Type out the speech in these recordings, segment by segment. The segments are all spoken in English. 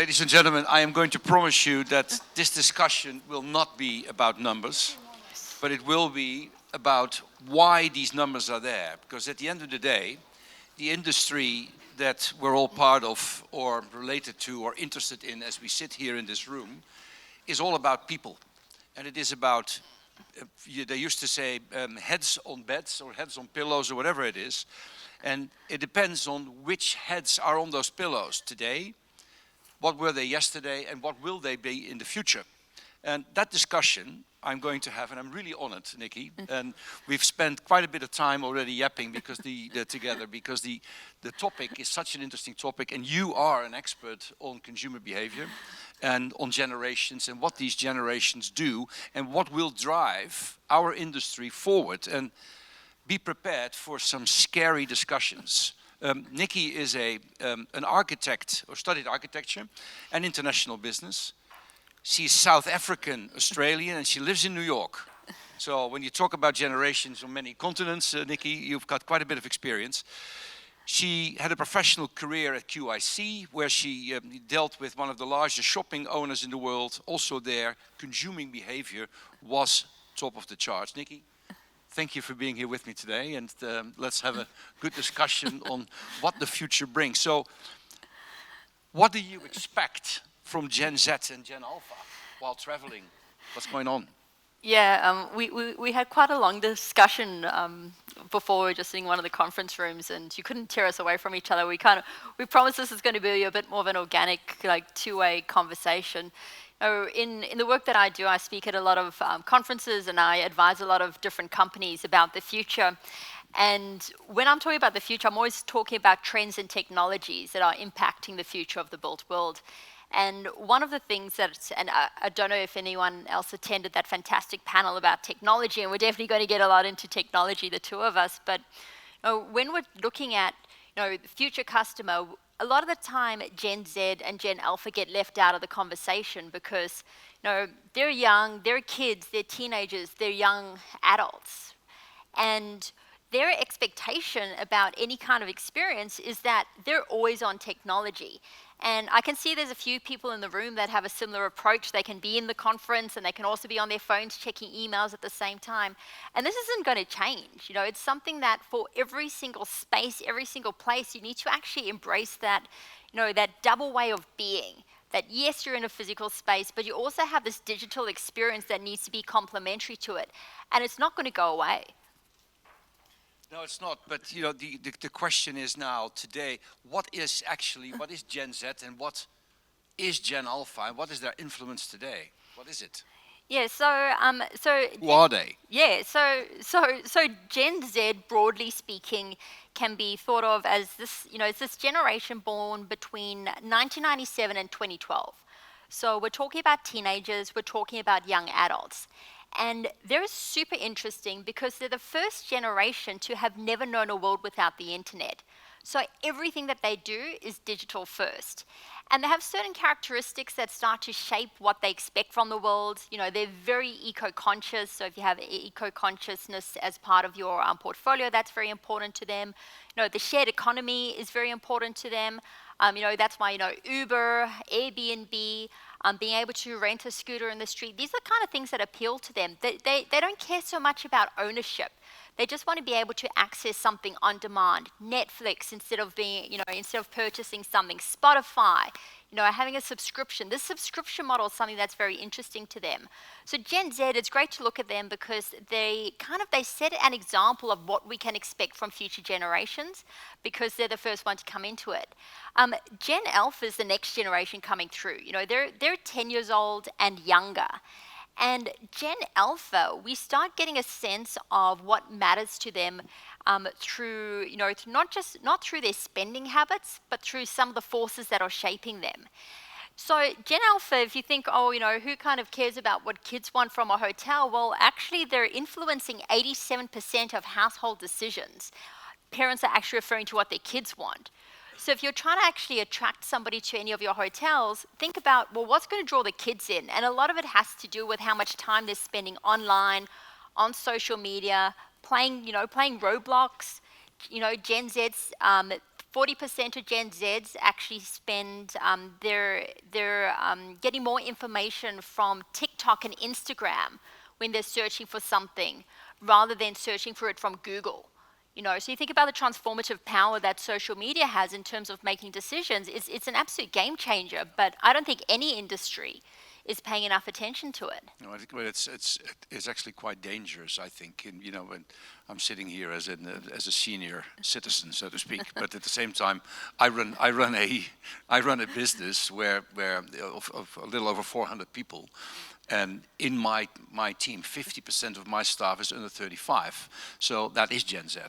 Ladies and gentlemen, I am going to promise you that this discussion will not be about numbers, but it will be about why these numbers are there. Because at the end of the day, the industry that we're all part of or related to or interested in as we sit here in this room is all about people. And it is about, they used to say, heads on beds or heads on pillows or whatever it is. And it depends on which heads are on those pillows today, what were they yesterday, and what will they be in the future. And that discussion I'm going to have, and I'm really honored, Nikki, and we've spent quite a bit of time already yapping because together, because the topic is such an interesting topic, and you are an expert on consumer behavior and on generations and what these generations do and what will drive our industry forward. And be prepared for some scary discussions. Nikki is an architect, or studied architecture and international business. She's South African, Australian, and she lives in New York. So when you talk about generations on many continents, Nikki, you've got quite a bit of experience. She had a professional career at QIC, where she dealt with one of the largest shopping owners in the world. Also there, consuming behavior was top of the charts. Nikki, thank you for being here with me today, and let's have a good discussion on what the future brings. So, what do you expect from Gen Z and Gen Alpha while traveling? What's going on? Yeah, we had quite a long discussion before. We were just in one of the conference rooms, and you couldn't tear us away from each other. We promised this is going to be a bit more of an organic, like two-way conversation. In the work that I do, I speak at a lot of conferences, and I advise a lot of different companies about the future. And when I'm talking about the future, I'm always talking about trends and technologies that are impacting the future of the built world. And one of the things that, and I don't know if anyone else attended that fantastic panel about technology, and we're definitely going to get a lot into technology, the two of us, but when we're looking at the future customer, a lot of the time Gen Z and Gen Alpha get left out of the conversation because they're young, they're kids, they're teenagers, they're young adults. And their expectation about any kind of experience is that they're always on technology. And I can see there's a few people in the room that have a similar approach. They can be in the conference and they can also be on their phones checking emails at the same time. And this isn't going to change. It's something that for every single space, every single place, you need to actually embrace that, that double way of being. That yes, you're in a physical space, but you also have this digital experience that needs to be complementary to it. And it's not going to go away. No, it's not. But the question is now today: what is Gen Z and what is Gen Alpha, and what is their influence today? What is it? Yeah. So who are they? Yeah. So Gen Z, broadly speaking, can be thought of as this. It's this generation born between 1997 and 2012. So we're talking about teenagers. We're talking about young adults. And they're super interesting because they're the first generation to have never known a world without the internet. So everything that they do is digital first. And they have certain characteristics that start to shape what they expect from the world. They're very eco-conscious. So if you have eco-consciousness as part of your portfolio, that's very important to them. The shared economy is very important to them. That's why, Uber, Airbnb, being able to rent a scooter in the street, these are the kind of things that appeal to them. They don't care so much about ownership. They just want to be able to access something on demand. Netflix instead of purchasing something. Spotify, having a subscription. This subscription model is something that's very interesting to them. So Gen Z, it's great to look at them because they set an example of what we can expect from future generations because they're the first one to come into it. Gen Alpha is the next generation coming through. They're 10 years old and younger. And Gen Alpha, we start getting a sense of what matters to them through, not through their spending habits, but through some of the forces that are shaping them. So Gen Alpha, if you think, who kind of cares about what kids want from a hotel? Well, actually, they're influencing 87% of household decisions. Parents are actually referring to what their kids want. So if you're trying to actually attract somebody to any of your hotels, think about, what's going to draw the kids in? And a lot of it has to do with how much time they're spending online, on social media, playing Roblox. Gen Z's 40% of Gen Zs actually spend, they're getting more information from TikTok and Instagram when they're searching for something rather than searching for it from Google. You know, so you think about the transformative power that social media has in terms of making decisions. It's an absolute game changer, but I don't think any industry is paying enough attention to it. No, I think well, it's actually quite dangerous. I think, and you know, when I'm sitting here as a senior citizen, so to speak, but at the same time, I run a business where of a little over 400 people, and in my team, 50% of my staff is under 35. So that is Gen Z,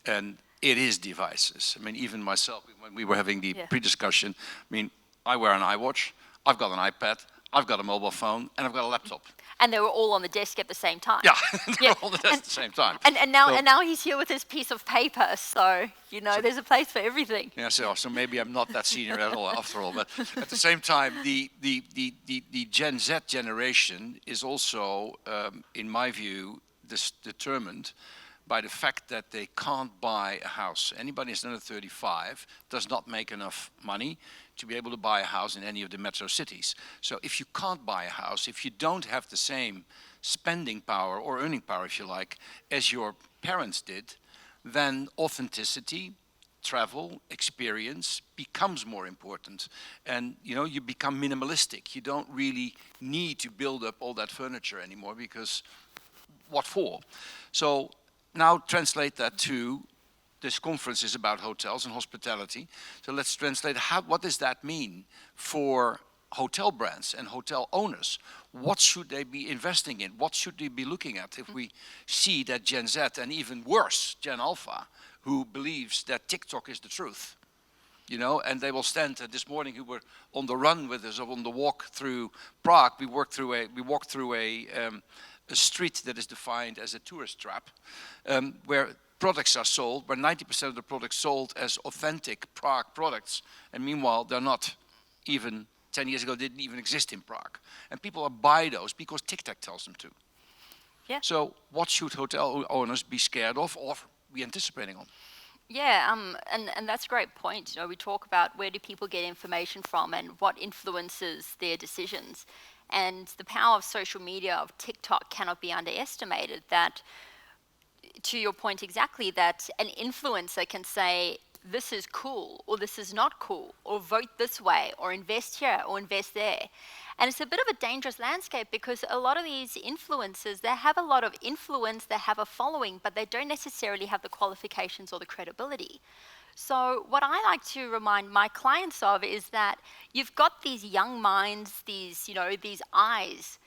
and it is devices. I mean, even myself, when we were having the pre-discussion, I mean, I wear an iWatch, I've got an iPad, I've got a mobile phone, and I've got a laptop. And they were all on the desk at the same time. Yeah, they're all on the desk at the same time. And now he's here with his piece of paper, so you know there's a place for everything. Yeah, so maybe I'm not that senior at all after all. But at the same time, the Gen Z generation is also, in my view, determined by the fact that they can't buy a house. Anybody who's under 35 does not make enough money to be able to buy a house in any of the metro cities. So if you can't buy a house, if you don't have the same spending power or earning power, if you like, as your parents did, then authenticity, travel, experience becomes more important. And you know, you become minimalistic. You don't really need to build up all that furniture anymore, because what for? So now translate that to this conference is about hotels and hospitality. So let's translate, what does that mean for hotel brands and hotel owners? What should they be investing in? What should they be looking at if we see that Gen Z, and even worse, Gen Alpha, who believes that TikTok is the truth? You know, and they will stand, this morning we were on the run with us, or on the walk through Prague, we walked through a street that is defined as a tourist trap, where products are sold, where 90% of the products sold as authentic Prague products, and meanwhile they're not even, 10 years ago, didn't even exist in Prague. And people buy those because TikTok tells them to. Yeah. So what should hotel owners be scared of or be anticipating on? Yeah, and that's a great point. You know, we talk about where do people get information from and what influences their decisions. And the power of social media, of TikTok, cannot be underestimated. That, to your point exactly, that an influencer can say, this is cool, or this is not cool, or vote this way, or invest here, or invest there. And it's a bit of a dangerous landscape, because a lot of these influencers, they have a lot of influence, they have a following, but they don't necessarily have the qualifications or the credibility. So what I like to remind my clients of is that you've got these young minds, these eyes,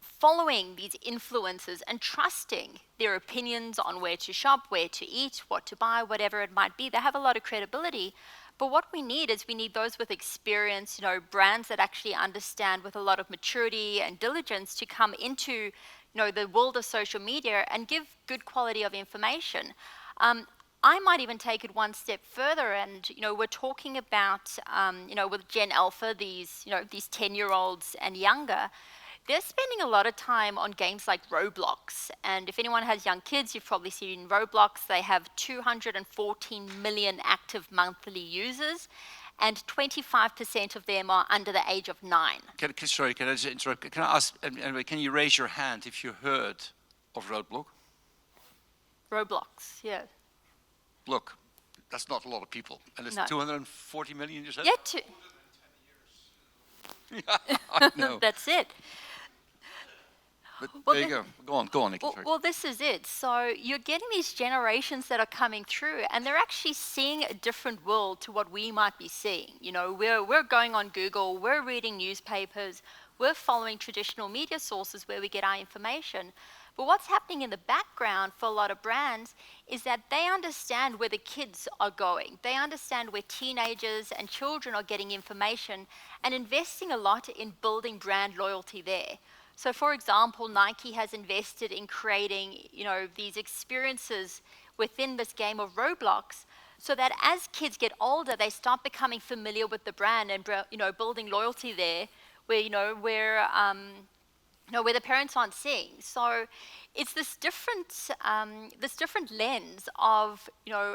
following these influencers and trusting their opinions on where to shop, where to eat, what to buy, whatever it might be. They have a lot of credibility. But what we need is those with experience, brands that actually understand, with a lot of maturity and diligence, to come into, the world of social media and give good quality of information. I might even take it one step further, and we're talking about, with Gen Alpha, these 10-year-olds and younger. They're spending a lot of time on games like Roblox. And if anyone has young kids, you've probably seen Roblox. They have 214 million active monthly users, and 25% of them are under the age of 9. Sorry, can I just interrupt? Can I ask, anyway, can you raise your hand if you heard of Roblox? Roblox, yeah. Look, that's not a lot of people. And it's 240 million, you said? Yeah, yeah, I know. That's it. But well, there you go. Go on, Nikki. Well, this is it. So you're getting these generations that are coming through, and they're actually seeing a different world to what we might be seeing. We're going on Google, we're reading newspapers, we're following traditional media sources where we get our information. But what's happening in the background for a lot of brands is that they understand where the kids are going. They understand where teenagers and children are getting information, and investing a lot in building brand loyalty there. So, for example, Nike has invested in creating, these experiences within this game of Roblox, so that as kids get older, they start becoming familiar with the brand and, building loyalty there, where, where the parents aren't seeing. So it's this different lens of,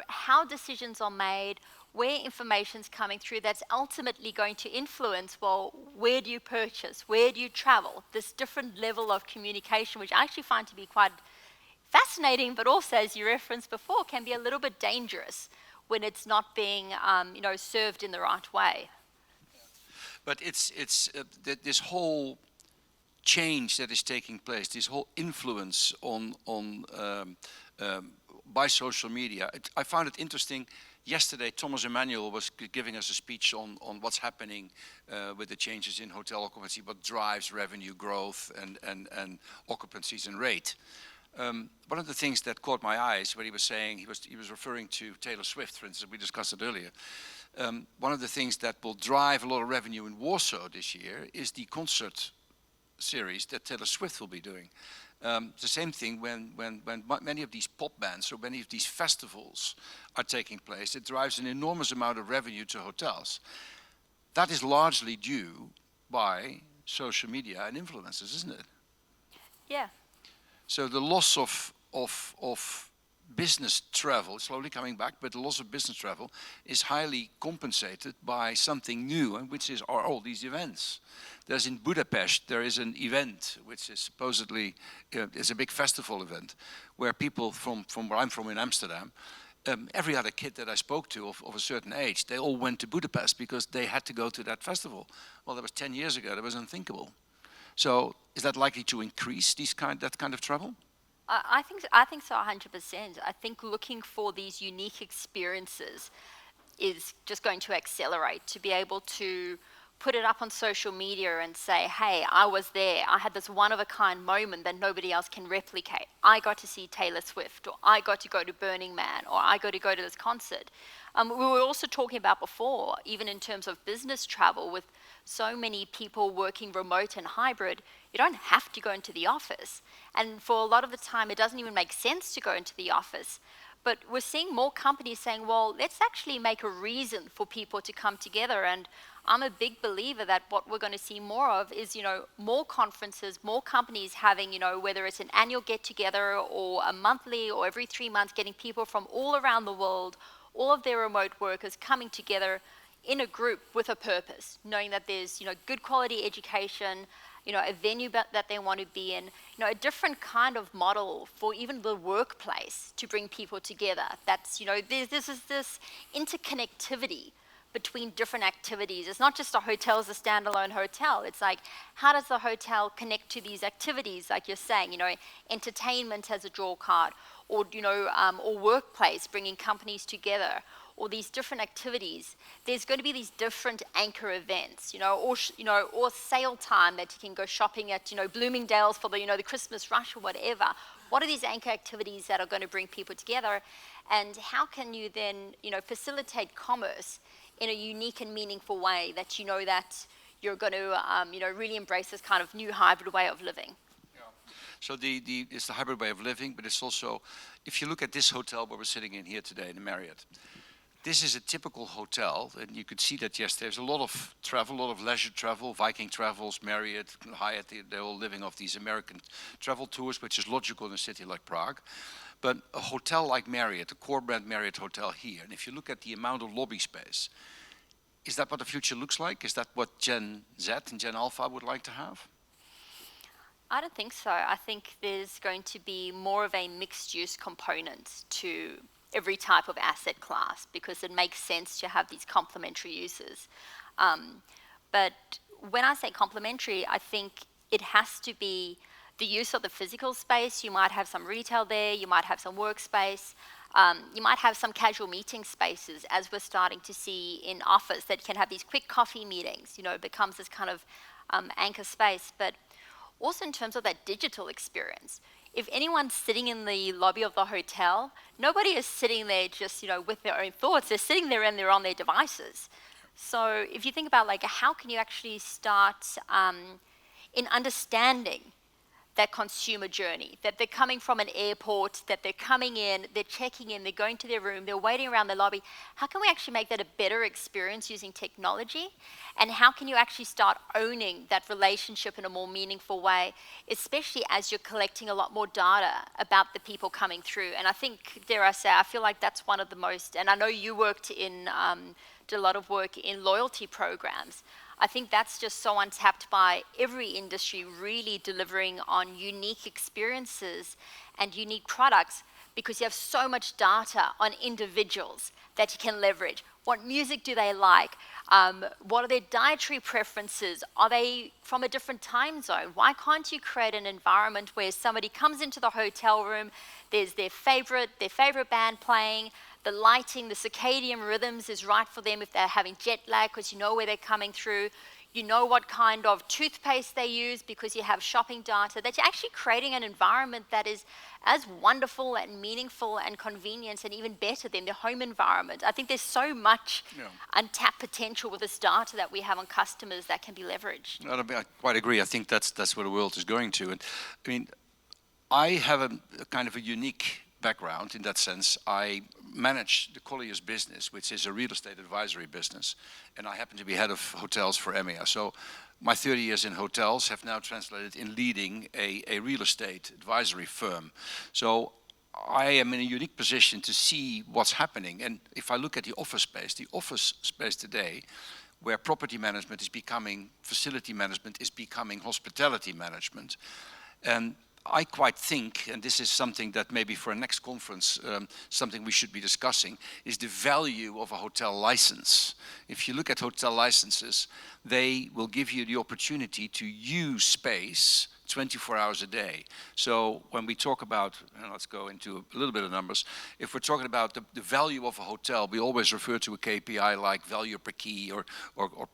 how decisions are made, where information's coming through that's ultimately going to influence, well, where do you purchase, where do you travel? This different level of communication, which I actually find to be quite fascinating, but also, as you referenced before, can be a little bit dangerous when it's not being, served in the right way. But it's this whole change that is taking place, this whole influence by social media. I found it interesting. Yesterday, Thomas Emmanuel was giving us a speech on what's happening with the changes in hotel occupancy, what drives revenue growth and occupancies and rate. One of the things that caught my eyes, what he was saying, he was referring to Taylor Swift, for instance. We discussed it earlier. One of the things that will drive a lot of revenue in Warsaw this year is the concert series that Taylor Swift will be doing. The same thing when many of these pop bands or many of these festivals are taking place, it drives an enormous amount of revenue to hotels. That is largely due by social media and influencers, isn't it? Yeah. So the loss of business travel, slowly coming back, but the loss of business travel is highly compensated by something new, and which are all these events. There's in Budapest, there is an event which is supposedly is a big festival event, where people from where I'm from in Amsterdam, every other kid that I spoke to of a certain age, they all went to Budapest because they had to go to that festival. Well, that was 10 years ago. That was unthinkable. So is that likely to increase that kind of travel? I think so, 100%. I think looking for these unique experiences is just going to accelerate, to be able to put it up on social media and say, hey, I was there. I had this one-of-a-kind moment that nobody else can replicate. I got to see Taylor Swift, or I got to go to Burning Man, or I got to go to this concert. We were also talking about before, even in terms of business travel, with so many people working remote and hybrid, you don't have to go into the office. And for a lot of the time, it doesn't even make sense to go into the office. But we're seeing more companies saying, well, let's actually make a reason for people to come together. And I'm a big believer that what we're going to see more of is, more conferences, more companies having, whether it's an annual get-together or a monthly or every 3 months, getting people from all around the world, all of their remote workers coming together in a group with a purpose, knowing that there's, good quality education, a venue that they want to be in, a different kind of model for even the workplace to bring people together. That's, this is this interconnectivity between different activities. It's not just a hotel as a standalone hotel. It's like, how does the hotel connect to these activities, like you're saying, entertainment as a draw card, or, or workplace, bringing companies together, or these different activities. There's going to be these different anchor events, or sale time that you can go shopping at, Bloomingdale's for the, the Christmas rush or whatever. What are these anchor activities that are going to bring people together? And how can you then, facilitate commerce in a unique and meaningful way that that you're going to, really embrace this kind of new hybrid way of living? So it's the hybrid way of living, but it's also, if you look at this hotel where we're sitting in here today, the Marriott, this is a typical hotel, and you could see that yesterday. There's a lot of travel, a lot of leisure travel, Viking Travels, Marriott, Hyatt, they're all living off these American travel tours, which is logical in a city like Prague. But a hotel like Marriott, a core brand Marriott hotel here, and if you look at the amount of lobby space, is that what the future looks like? Is that what Gen Z and Gen Alpha would like to have? I don't think so. I think there's going to be more of a mixed-use component to every type of asset class, because it makes sense to have these complementary uses. But when I say complementary, I think it has to be the use of the physical space. You might have some retail there, you might have some workspace, you might have some casual meeting spaces, as we're starting to see in office, that can have these quick coffee meetings, it becomes this kind of anchor space. But also in terms of that digital experience, if anyone's sitting in the lobby of the hotel, nobody is sitting there just, with their own thoughts. They're sitting there and they're on their devices. So if you think about, like, how can you actually start in understanding that consumer journey, that they're coming from an airport, that they're coming in, they're checking in, they're going to their room, they're waiting around the lobby. How can we actually make that a better experience using technology? And how can you actually start owning that relationship in a more meaningful way, especially as you're collecting a lot more data about the people coming through? And I think, dare I say, I feel like that's one of the most, and I know you did a lot of work in loyalty programs. I think that's just so untapped by every industry really delivering on unique experiences and unique products, because you have so much data on individuals that you can leverage. What music do they like? What are their dietary preferences? Are they from a different time zone? Why can't you create an environment where somebody comes into the hotel room, there's their favorite band playing, the lighting, the circadian rhythms is right for them if they're having jet lag, because you know where they're coming through. You know what kind of toothpaste they use because you have shopping data, that you're actually creating an environment that is as wonderful and meaningful and convenient and even better than the home environment. I think there's so much untapped potential with this data that we have on customers that can be leveraged. I quite agree. I think that's where the world is going to. And I mean, I have a kind of a unique background in that sense. I manage the Colliers business, which is a real estate advisory business, and I happen to be head of hotels for EMEA. So my 30 years in hotels have now translated in leading a real estate advisory firm. So I am in a unique position to see what's happening. And if I look at the office space today, where property management is becoming, facility management is becoming hospitality management. And I quite think, and this is something that maybe for a next conference, something we should be discussing, is the value of a hotel license. If you look at hotel licenses, they will give you the opportunity to use space 24 hours a day. So when we talk about, and let's go into a little bit of numbers, if we're talking about the value of a hotel, we always refer to a KPI like value per key or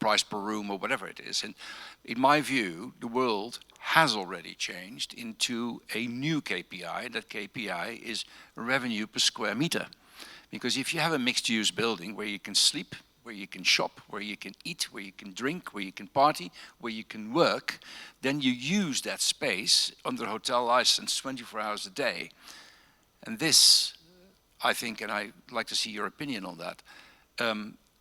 price per room or whatever it is. And in my view, the world has already changed into a new KPI. That KPI is revenue per square meter. Because if you have a mixed use building where you can sleep, where you can shop, where you can eat, where you can drink, where you can party, where you can work, then you use that space under a hotel license 24 hours a day. And this, I think, and I'd like to see your opinion on that,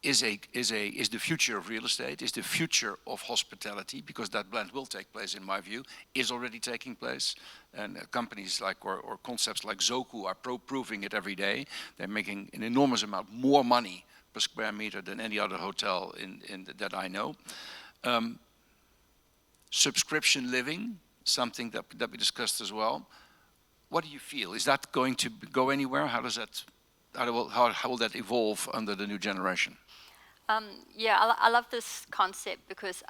is the future of real estate, is the future of hospitality, because that blend will take place, in my view, is already taking place. And companies like, or concepts like Zoku are proving it every day. They're making an enormous amount more money per square meter than any other hotel that I know. Subscription living, something that we discussed as well. What do you feel? Is that going to go anywhere? How will that evolve under the new generation? Yeah, I love this concept, because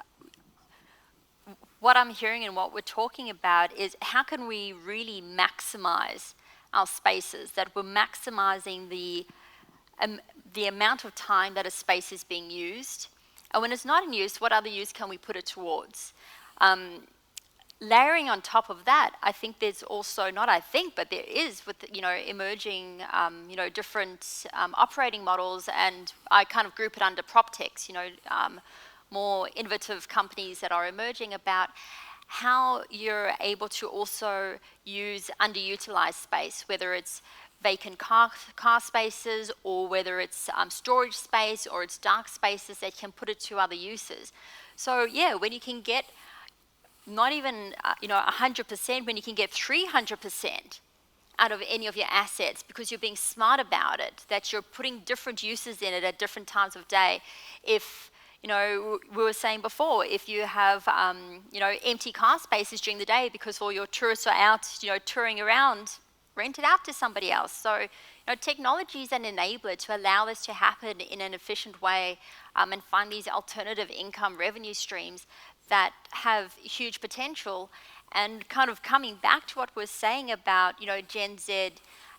what I'm hearing and what we're talking about is how can we really maximize our spaces, that we're maximizing the amount of time that a space is being used. And when it's not in use, what other use can we put it towards? Layering on top of that, I think there's also, not I think, but there is, with emerging different operating models, and I kind of group it under PropTechs, more innovative companies that are emerging, about how you're able to also use underutilized space, whether it's vacant car spaces, or whether it's storage space, or it's dark spaces that can put it to other uses. So yeah, when you can get not even 100%, when you can get 300% out of any of your assets, because you're being smart about it, that you're putting different uses in it at different times of day. If we were saying before, if you have empty car spaces during the day because all your tourists are out touring around, rent it out to somebody else. So technology is an enabler to allow this to happen in an efficient way, and find these alternative income revenue streams that have huge potential. And kind of coming back to what we're saying about Gen Z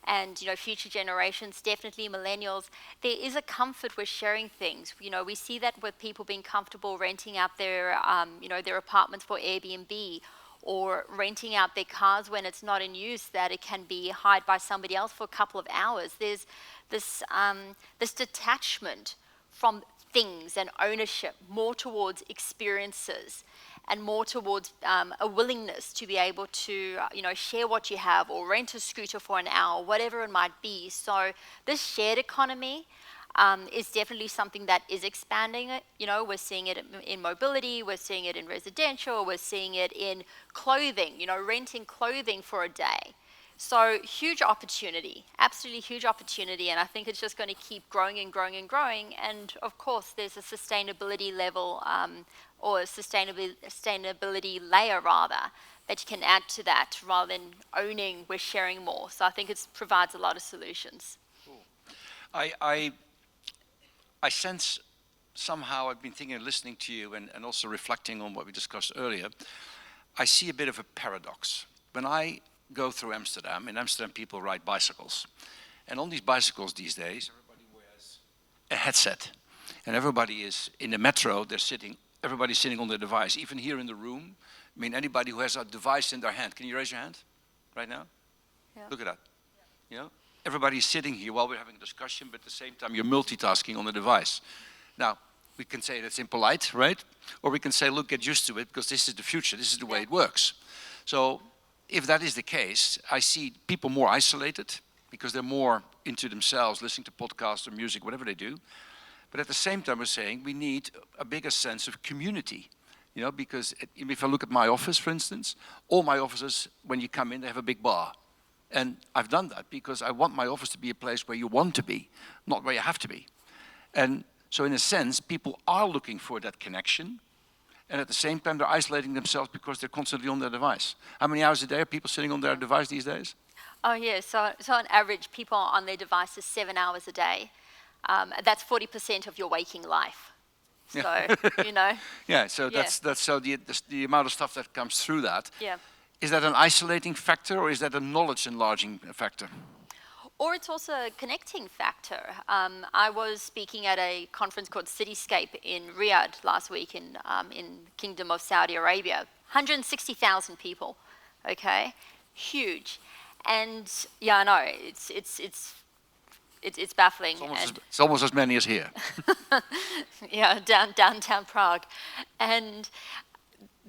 and future generations, definitely millennials, there is a comfort with sharing things. We see that with people being comfortable renting out their their apartments for Airbnb, or renting out their cars when it's not in use, that it can be hired by somebody else for a couple of hours. There's this detachment from things and ownership, more towards experiences, and more towards a willingness to be able to, share what you have or rent a scooter for an hour, whatever it might be. So this shared economy is definitely something that is expanding. We're seeing it in mobility, we're seeing it in residential, we're seeing it in clothing, renting clothing for a day. So huge opportunity, absolutely huge opportunity, and I think it's just going to keep growing and growing and growing. And of course, there's a sustainability level or a sustainability layer rather that you can add to that rather than owning, we're sharing more. So I think it provides a lot of solutions. Cool. I sense somehow, I've been thinking and listening to you and also reflecting on what we discussed earlier, I see a bit of a paradox. When I go through Amsterdam, in Amsterdam people ride bicycles. And on these bicycles these days, everybody wears a headset. And everybody is, in the metro, everybody's sitting on their device. Even here in the room, I mean, anybody who has a device in their hand, can you raise your hand right now? Yeah. Look at that. Everybody's sitting here while we're having a discussion, but at the same time you're multitasking on the device. Now, we can say that's impolite, right? Or we can say, look, get used to it, because this is the future, this is the way it works. So if that is the case, I see people more isolated because they're more into themselves, listening to podcasts or music, whatever they do. But at the same time, we're saying we need a bigger sense of community. Because if I look at my office, for instance, all my offices, when you come in, they have a big bar. And I've done that because I want my office to be a place where you want to be, not where you have to be. And so in a sense, people are looking for that connection. And at the same time, they're isolating themselves because they're constantly on their device. How many hours a day are people sitting on their device these days? Oh yeah, so on average, people are on their devices 7 hours a day. That's 40% of your waking life. So, Yeah, so that's so the amount of stuff that comes through that. Yeah. Is that an isolating factor or is that a knowledge enlarging factor? Or it's also a connecting factor. I was speaking at a conference called Cityscape in Riyadh last week in Kingdom of Saudi Arabia. 160,000 people, okay? Huge. And yeah, I know, it's baffling. It's almost as many as here. Yeah, downtown Prague. And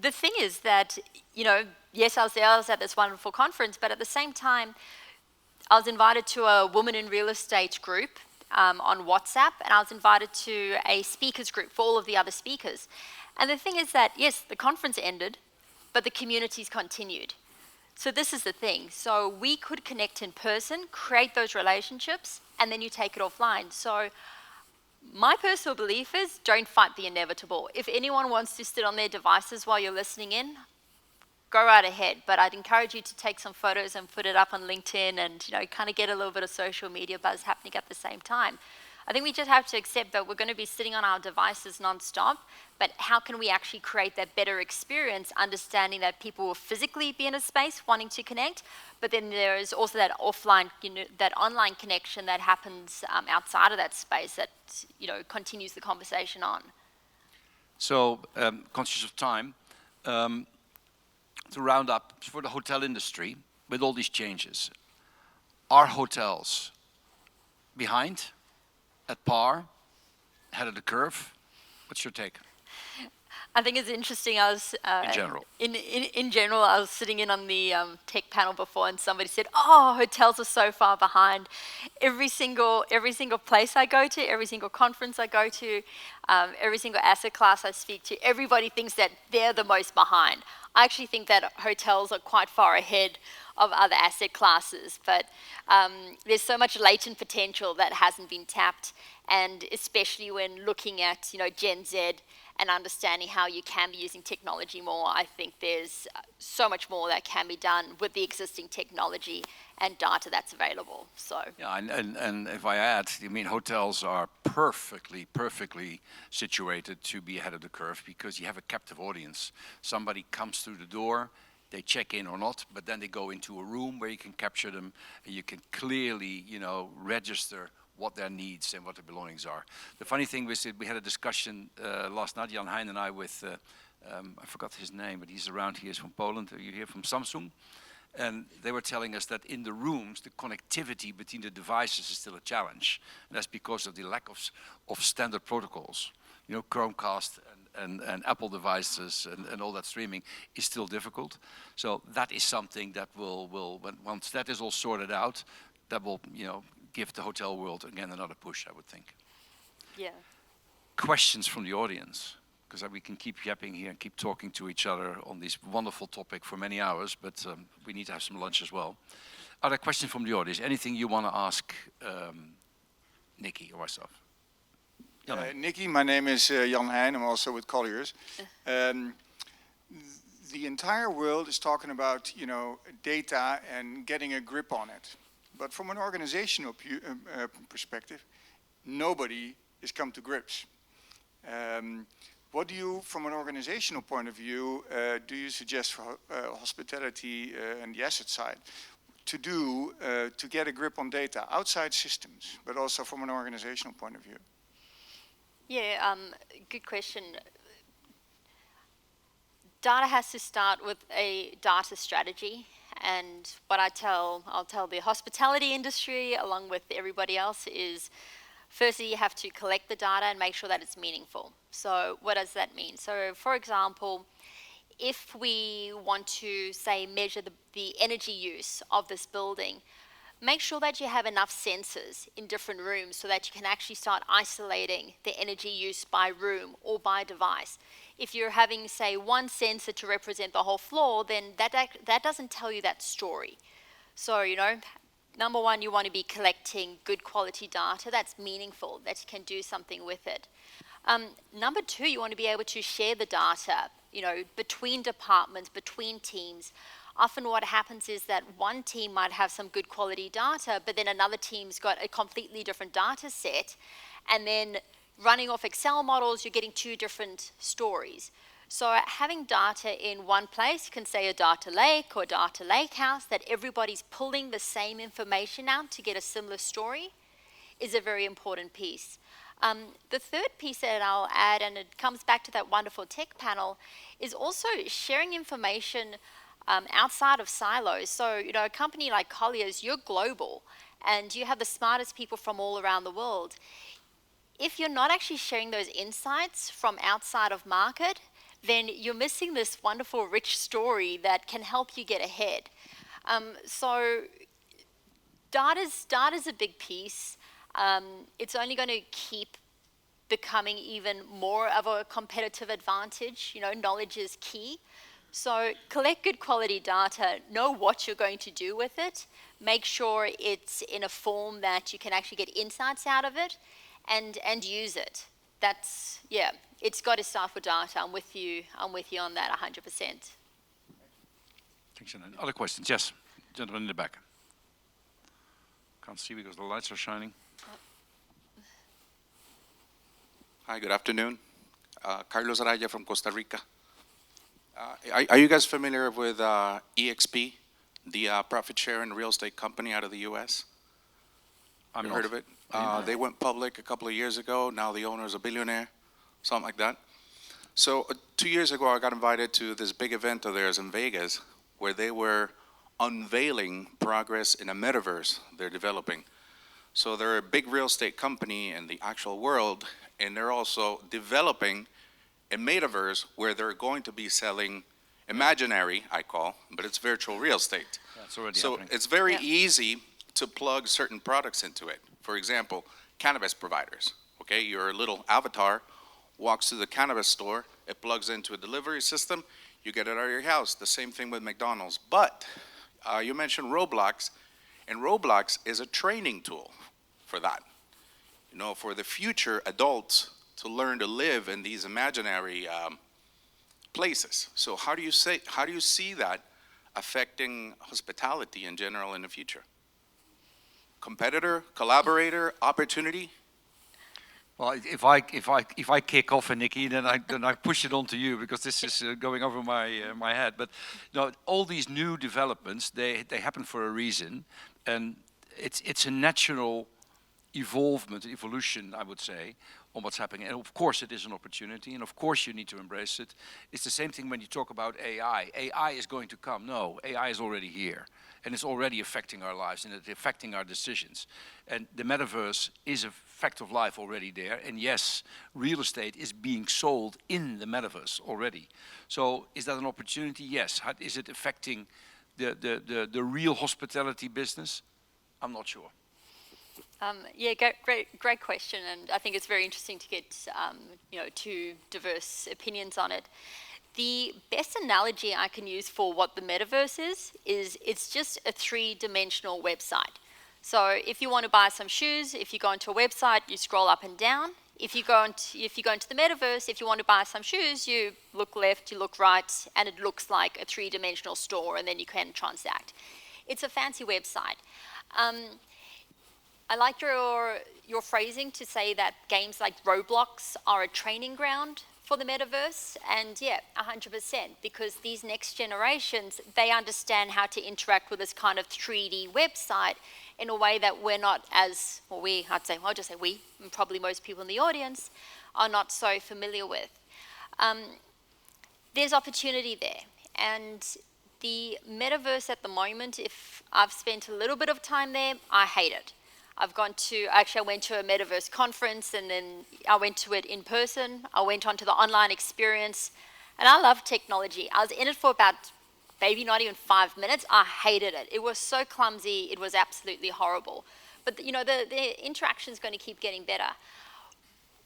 the thing is that, yes, I was at this wonderful conference, but at the same time, I was invited to a woman in real estate group on WhatsApp, and I was invited to a speakers group for all of the other speakers. And the thing is that, yes, the conference ended, but the communities continued. So this is the thing. So we could connect in person, create those relationships, and then you take it offline. So my personal belief is don't fight the inevitable. If anyone wants to sit on their devices while you're listening in, go right ahead. But I'd encourage you to take some photos and put it up on LinkedIn and kind of get a little bit of social media buzz happening at the same time. I think we just have to accept that we're going to be sitting on our devices nonstop, but how can we actually create that better experience, understanding that people will physically be in a space wanting to connect, but then there is also that offline, that online connection that happens outside of that space that, continues the conversation on. So, conscious of time, to round up, for the hotel industry, with all these changes, are hotels behind, at par, ahead of the curve? What's your take? I think it's interesting. I was in general. In general, I was sitting in on the tech panel before, and somebody said, "Oh, hotels are so far behind." Every single place I go to, every single conference I go to, every single asset class I speak to, everybody thinks that they're the most behind. I actually think that hotels are quite far ahead of other asset classes, but there's so much latent potential that hasn't been tapped, and especially when looking at Gen Z and understanding how you can be using technology more, I think there's so much more that can be done with the existing technology and data that's available. So yeah, and if I add, hotels are perfectly situated to be ahead of the curve because you have a captive audience. Somebody comes through the door, they check in or not, but then they go into a room where you can capture them and you can clearly, register what their needs and what their belongings are. The funny thing was that we had a discussion last night, Jan Hein and I, with, I forgot his name, but he's around here, he's from Poland, you hear from Samsung. And they were telling us that in the rooms, the connectivity between the devices is still a challenge. And that's because of the lack of standard protocols. You know, Chromecast and Apple devices and all that streaming is still difficult. So that is something that will once that is all sorted out, that will, you know, give the hotel world again another push, I would think. Yeah. Questions from the audience? Because we can keep yapping here and keep talking to each other on this wonderful topic for many hours, but we need to have some lunch as well. Are there questions from the audience? Anything you want to ask Nikki or myself? Nikki, my name is Jan Heijn. I'm also with Colliers. The entire world is talking about, you know, data and getting a grip on it. But from an organizational perspective, nobody has come to grips. What do you, from an organizational point of view, do you suggest for hospitality and the asset side to do to get a grip on data outside systems, but also from an organizational point of view? Yeah, good question. Data has to start with a data strategy, and what I'll tell the hospitality industry along with everybody else is, firstly, you have to collect the data and make sure that it's meaningful. So what does that mean? So for example, if we want to, say, measure the energy use of this building, make sure that you have enough sensors in different rooms so that you can actually start isolating the energy use by room or by device. If you're having, say, one sensor to represent the whole floor, then that doesn't tell you that story. So, you know, number one, you want to be collecting good quality data that's meaningful, that you can do something with it. Number two, you want to be able to share the data, you know, between departments, between teams. Often what happens is that one team might have some good quality data, but then another team's got a completely different data set. And then running off Excel models, you're getting two different stories. So having data in one place, you can say a data lake or data lakehouse, that everybody's pulling the same information out to get a similar story, is a very important piece. The third piece that I'll add, and it comes back to that wonderful tech panel, is also sharing information outside of silos. So, you know, a company like Colliers, you're global, and you have the smartest people from all around the world. If you're not actually sharing those insights from outside of market, then you're missing this wonderful, rich story that can help you get ahead. So data's a big piece. It's only going to keep becoming even more of a competitive advantage. You know, knowledge is key. So collect good quality data, know what you're going to do with it, make sure it's in a form that you can actually get insights out of it, and use it. That's, yeah, it's got to start with data. I'm with you on that 100%. Thanks, Shannon. Other questions? Yes, gentleman in the back. Can't see because the lights are shining. Hi, good afternoon. Carlos Araya from Costa Rica. Are you guys familiar with EXP, the profit sharing real estate company out of the U.S.? I'm You not. heard of it? They went public a couple of years ago. Now the owner is a billionaire, something like that. So 2 years ago, I got invited to this big event of theirs in Vegas where they were unveiling progress in a metaverse they're developing. So they're a big real estate company in the actual world, and they're also developing a metaverse where they're going to be selling imaginary, I call, but it's virtual real estate. Yeah, it's already So happening. it's very easy to plug certain products into it. For example, cannabis providers. Okay, your little avatar walks to the cannabis store, it plugs into a delivery system, you get it out of your house. The same thing with McDonald's. But you mentioned Roblox, and Roblox is a training tool for that. You know, for the future adults to learn to live in these imaginary places. So how do you see that affecting hospitality in general in the future? Competitor, collaborator, opportunity? Well, if I kick off, Nikki, then I push it on to you because this is going over my head. But no, all these new developments they happen for a reason, and it's a natural evolution, I would say, on what's happening. And of course it is an opportunity, and of course you need to embrace it. It's the same thing when you talk about AI. AI is going to come. No, AI is already here. And it's already affecting our lives, and it's affecting our decisions. And the metaverse is a fact of life already there. And yes, real estate is being sold in the metaverse already. So is that an opportunity? Yes. How, is it affecting the real hospitality business? I'm not sure. Yeah, great question, and I think it's very interesting to get two diverse opinions on it. The best analogy I can use for what the metaverse is it's just a three-dimensional website. So if you want to buy some shoes, if you go onto a website, you scroll up and down. If you go into the metaverse, if you want to buy some shoes, you look left, you look right, and it looks like a three-dimensional store, and then you can transact. It's a fancy website. I like your phrasing to say that games like Roblox are a training ground for the metaverse, and yeah, 100%, because these next generations, they understand how to interact with this kind of 3D website in a way that we're not as, well, I'll just say we, and probably most people in the audience, are not so familiar with. There's opportunity there, and the metaverse at the moment, if I've spent a little bit of time there, I hate it. I went to a metaverse conference, and then I went to it in person. I went onto the online experience, and I love technology. I was in it for about maybe not even 5 minutes. I hated it. It was so clumsy. It was absolutely horrible. But the interaction is going to keep getting better.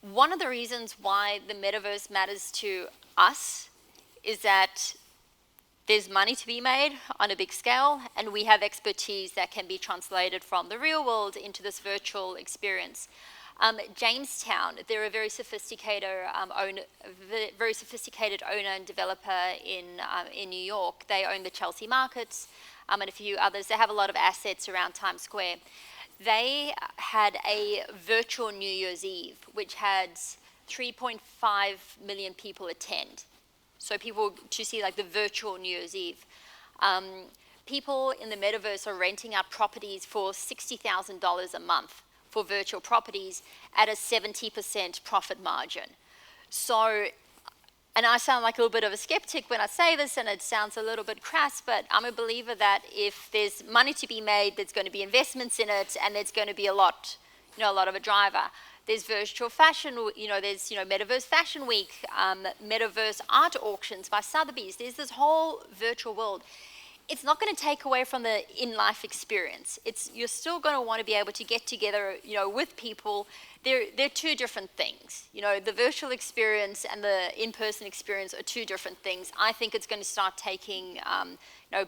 One of the reasons why the metaverse matters to us is that there's money to be made on a big scale, and we have expertise that can be translated from the real world into this virtual experience. Jamestown, they're a very sophisticated owner and developer in New York. They own the Chelsea markets and a few others. They have a lot of assets around Times Square. They had a virtual New Year's Eve, which had 3.5 million people attend. So people to see like the virtual New Year's Eve. People in the metaverse are renting out properties for $60,000 a month for virtual properties at a 70% profit margin. So, and I sound like a little bit of a skeptic when I say this, and it sounds a little bit crass, but I'm a believer that if there's money to be made, there's going to be investments in it, and there's going to be a lot of a driver. There's virtual fashion, there's, Metaverse Fashion Week, Metaverse art auctions by Sotheby's. There's this whole virtual world. It's not going to take away from the in-life experience. You're still going to want to be able to get together, with people. They're two different things. The virtual experience and the in-person experience are two different things. I think it's going to start taking,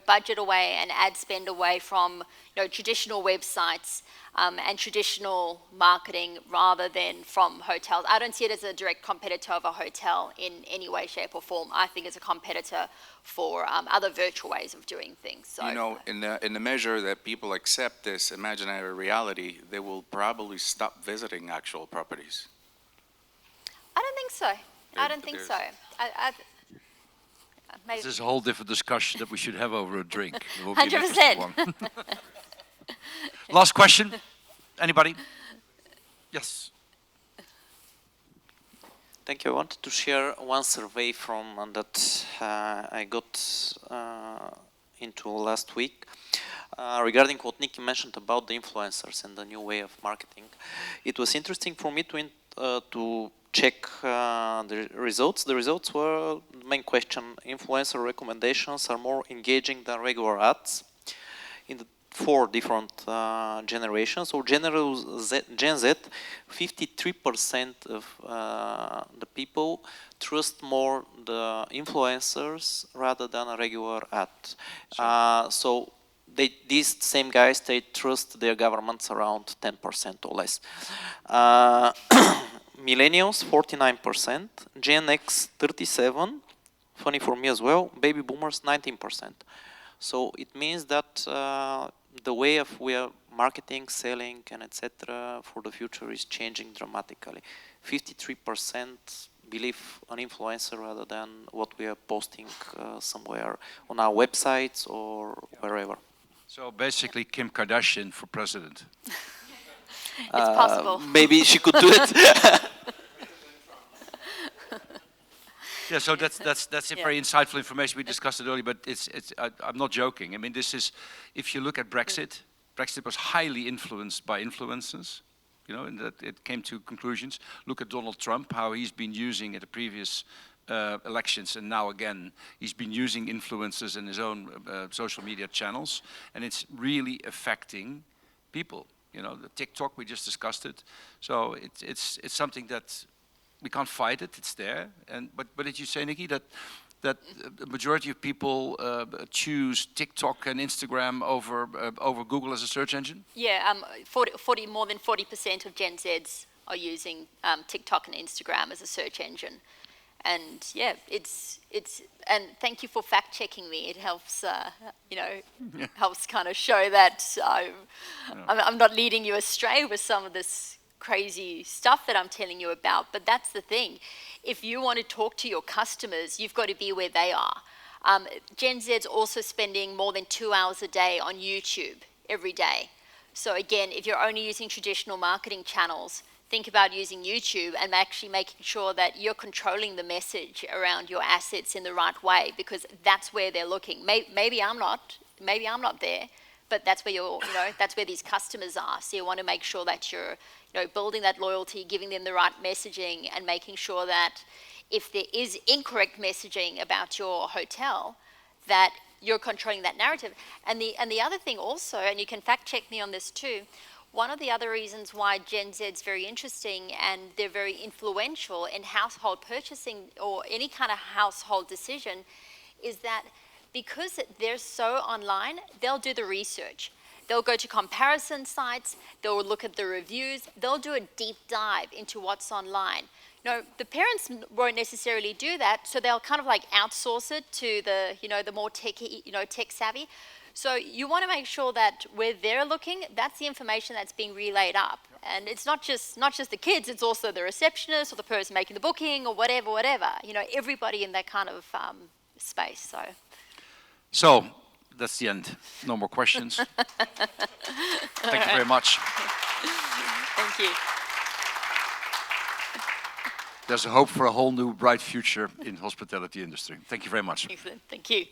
budget away and ad spend away from, traditional websites and traditional marketing rather than from hotels. I don't see it as a direct competitor of a hotel in any way, shape, or form. I think it's a competitor for other virtual ways of doing things. So, in the measure that people accept this imaginary reality, they will probably stop visiting actual properties. I don't think so. I don't think so. Maybe. This is a whole different discussion that we should have over a drink. 100%. Last question. Anybody? Yes. Thank you. I wanted to share one survey from that I got into last week regarding what Nikki mentioned about the influencers and the new way of marketing. It was interesting for me to check the results. The results were the main question: influencer recommendations are more engaging than regular ads in the 4 different generations. So Gen Z, 53% of the people trust more the influencers rather than a regular ad. So these same guys, they trust their governments around 10% or less. Millennials, 49%, Gen X, 37%, funny for me as well, baby boomers, 19%. So it means that the way of we are marketing, selling, and etc. for the future is changing dramatically. 53% believe an influencer rather than what we are posting somewhere on our websites or wherever. So basically Kim Kardashian for president. It's possible. Maybe she could do it. Yeah, so that's a very insightful information. We discussed it earlier, but I'm not joking. I mean, this is, if you look at Brexit, Brexit was highly influenced by influencers, you know, and that it came to conclusions. Look at Donald Trump, how he's been using at the previous elections, and now again, he's been using influencers in his own social media channels, and it's really affecting people. You know, the TikTok, we just discussed it. So it's something that we can't fight it, it's there. And but did you say, Nikki, that the majority of people choose TikTok and Instagram over Google as a search engine? Yeah, more than 40% of Gen Zs are using TikTok and Instagram as a search engine. And yeah, and thank you for fact checking me. It helps, helps kind of show that I'm not leading you astray with some of this crazy stuff that I'm telling you about. But that's the thing. If you want to talk to your customers, you've got to be where they are. Gen Z's also spending more than 2 hours a day on YouTube every day. So again, if you're only using traditional marketing channels, think about using YouTube and actually making sure that you're controlling the message around your assets in the right way, because that's where they're looking. Maybe I'm not there, but that's where that's where these customers are. So you want to make sure that you're, building that loyalty, giving them the right messaging, and making sure that if there is incorrect messaging about your hotel, that you're controlling that narrative. And the other thing also, and you can fact check me on this too, one of the other reasons why Gen Z is very interesting and they're very influential in household purchasing or any kind of household decision is that because they're so online, they'll do the research. They'll go to comparison sites, they'll look at the reviews, they'll do a deep dive into what's online. The parents won't necessarily do that, so they'll kind of like outsource it to the more techy, tech savvy. So you want to make sure that where they're looking, that's the information that's being relayed up. And it's not just the kids, it's also the receptionist or the person making the booking or whatever. Everybody in that kind of space. So that's the end. No more questions. Thank you very much. Thank you. There's a hope for a whole new bright future in hospitality industry. Thank you very much. Excellent. Thank you.